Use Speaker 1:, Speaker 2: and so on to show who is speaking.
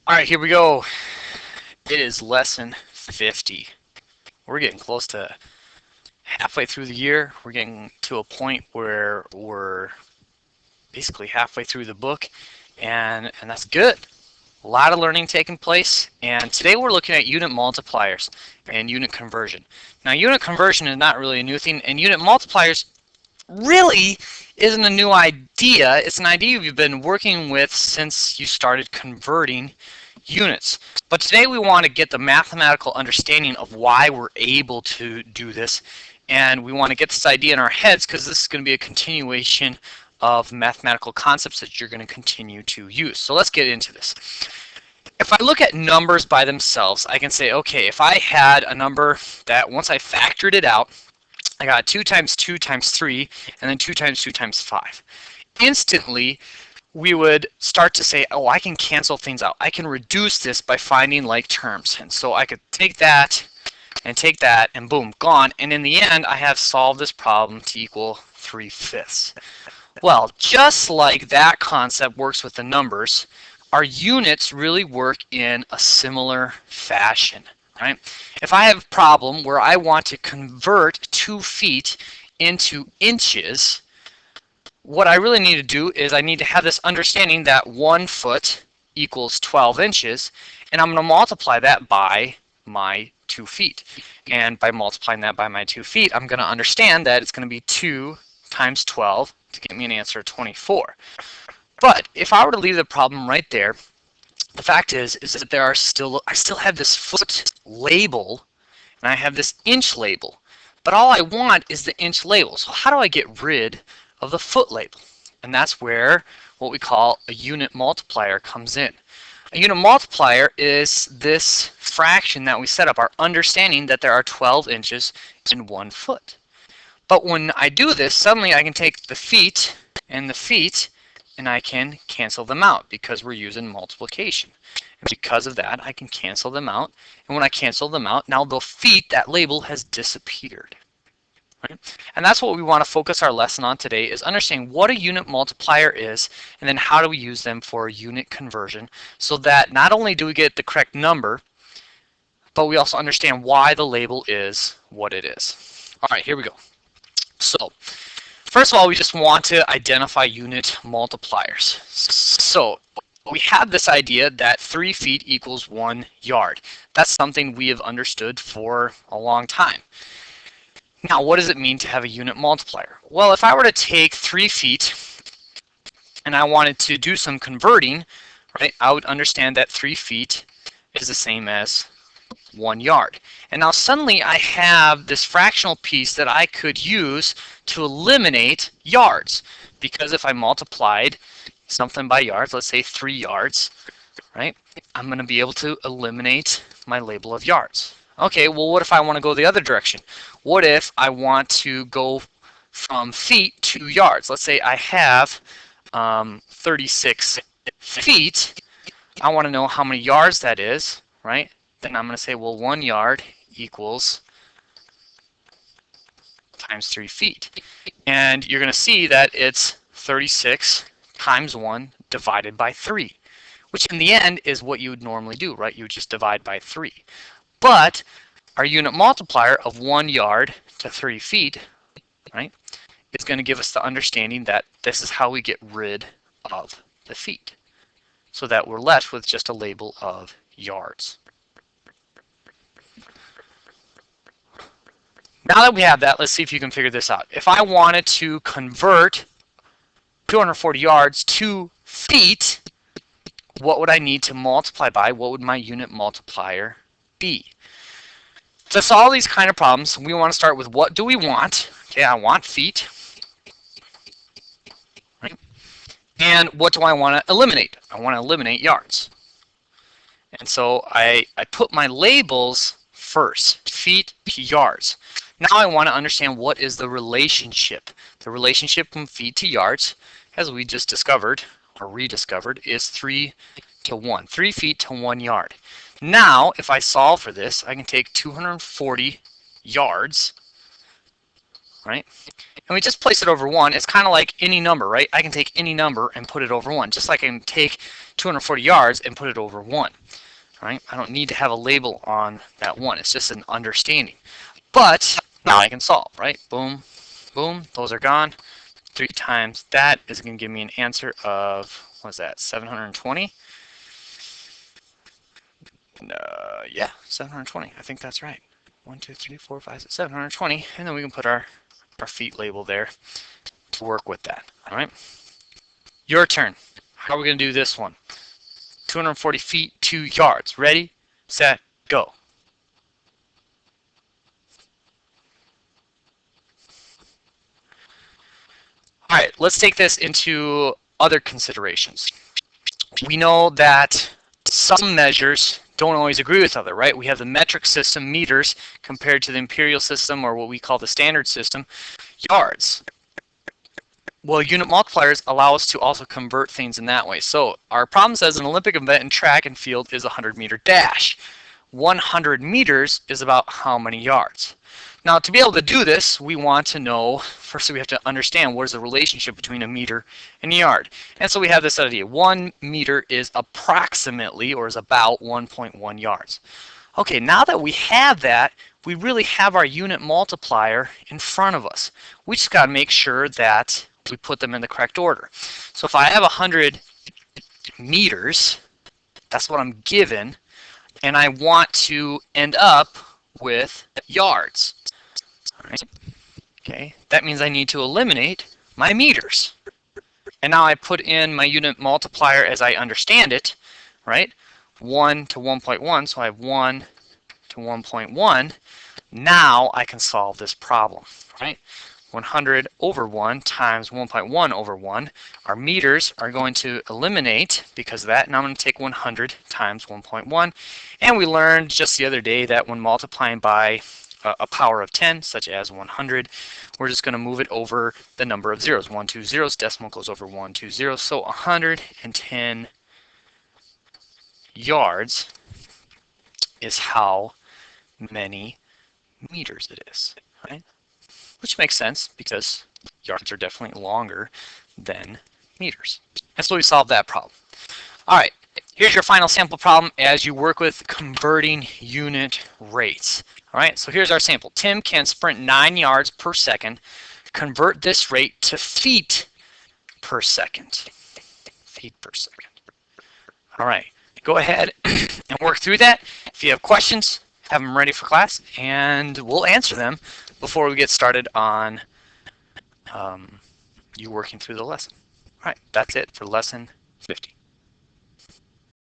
Speaker 1: All right, here we go. It is lesson 50. We're getting close to halfway through the year. We're getting to a point where we're basically halfway through the book, and that's good. A lot of learning taking place, and today we're looking at unit multipliers and unit conversion. Now, unit conversion is not really a new thing, and unit multipliers really isn't a new idea. It's an idea you've been working with since you started converting units. But today we want to get the mathematical understanding of why we're able to do this, and we want to get this idea in our heads because this is going to be a continuation of mathematical concepts that you're going to continue to use. So let's get into this. If I look at numbers by themselves, I can say, okay, if I had a number that once I factored it out, I got 2 times 2 times 3, and then 2 times 2 times 5. Instantly, we would start to say, oh, I can cancel things out. I can reduce this by finding like terms. And so I could take that, and boom, gone. And in the end, I have solved this problem to equal 3/5. Well, just like that concept works with the numbers, our units really work in a similar fashion, right? If I have a problem where I want to convert 2 feet into inches, what I really need to do is I need to have this understanding that 1 foot equals 12 inches, and I'm going to multiply that by my 2 feet. And by multiplying that by my 2 feet, I'm going to understand that it's going to be 2 times 12 to get me an answer of 24. But if I were to leave the problem right there, the fact is that I still have this foot label and I have this inch label. But all I want is the inch label. So how do I get rid of the foot label? And that's where what we call a unit multiplier comes in. A unit multiplier is this fraction that we set up, our understanding that there are 12 inches in 1 foot. But when I do this, suddenly I can take the feet and the feet and I can cancel them out because we're using multiplication. And because of that, I can cancel them out. And when I cancel them out, now the feet, that label has disappeared. Right? And that's what we want to focus our lesson on today, is understanding what a unit multiplier is, and then how do we use them for unit conversion, so that not only do we get the correct number, but we also understand why the label is what it is. All right, here we go. So, first of all, we just want to identify unit multipliers. So, we have this idea that 3 feet equals 1 yard. That's something we have understood for a long time. Now, what does it mean to have a unit multiplier? Well, if I were to take 3 feet and I wanted to do some converting, right, I would understand that 3 feet is the same as 1 yard. And now suddenly I have this fractional piece that I could use to eliminate yards. Because if I multiplied something by yards, let's say 3 yards, right, I'm going to be able to eliminate my label of yards. Okay, well, what if I want to go the other direction? What if I want to go from feet to yards? Let's say I have 36 feet. I want to know how many yards that is, right? Then I'm going to say, well, 1 yard equals times 3 feet. And you're going to see that it's 36 times 1 divided by 3, which in the end is what you would normally do, right? You would just divide by 3. But our unit multiplier of 1 yard to 3 feet, right, is going to give us the understanding that this is how we get rid of the feet, so that we're left with just a label of yards. Now that we have that, let's see if you can figure this out. If I wanted to convert 240 yards to feet, what would I need to multiply by? What would my unit multiplier be? To solve these kind of problems, we want to start with what do we want? Okay, I want feet. Right? And what do I want to eliminate? I want to eliminate yards. And so I put my labels first, feet to yards. Now I want to understand what is the relationship. The relationship from feet to yards, as we just discovered, or rediscovered, is 3 to 1. 3 feet to 1 yard. Now, if I solve for this, I can take 240 yards right? And we just place it over 1. It's kind of like any number, right? I can take any number and put it over 1, just like I can take 240 yards and put it over 1, right? I don't need to have a label on that 1. It's just an understanding. But now I can solve, right? Boom, boom, those are gone. 3 times that is going to give me an answer of, what's that, 720? Yeah, 720. I think that's right. 1, 2, 3, 4, 5, 6, 720. And then we can put our feet label there to work with that. All right. Your turn. How are we going to do this one? 240 feet, 2 yards. Ready, set, go. All right, let's take this into other considerations. We know that some measures don't always agree with other, right? We have the metric system, meters, compared to the imperial system, or what we call the standard system, yards. Well, unit multipliers allow us to also convert things in that way. So our problem says an Olympic event in track and field is a 100-meter dash. 100 meters is about how many yards? Now, to be able to do this, we want to know, first we have to understand what is the relationship between a meter and a yard. And so we have this idea. 1 meter is approximately, or is about 1.1 yards. Okay, now that we have that, we really have our unit multiplier in front of us. We just got to make sure that we put them in the correct order. So if I have 100 meters, that's what I'm given, and I want to end up with yards. All right. Okay, that means I need to eliminate my meters. And now I put in my unit multiplier as I understand it, right? 1 to 1.1, so I have 1 to 1.1. Now I can solve this problem, right? 100 over 1 times 1.1 over 1. Our meters are going to eliminate because of that. Now I'm going to take 100 times 1.1. And we learned just the other day that when multiplying by a power of 10, such as 100, we're just going to move it over the number of zeros. 1, 2 zeros, decimal goes over 1, 2 zeros. So 110 yards is how many meters it is, right? Which makes sense because yards are definitely longer than meters. And so we solved that problem. All right, here's your final sample problem as you work with converting unit rates. All right, so here's our sample. Tim can sprint 9 yards per second. Convert this rate to feet per second. Feet per second. All right, go ahead and work through that. If you have questions, have them ready for class, and we'll answer them before we get started on you working through the lesson. All right, that's it for lesson 50.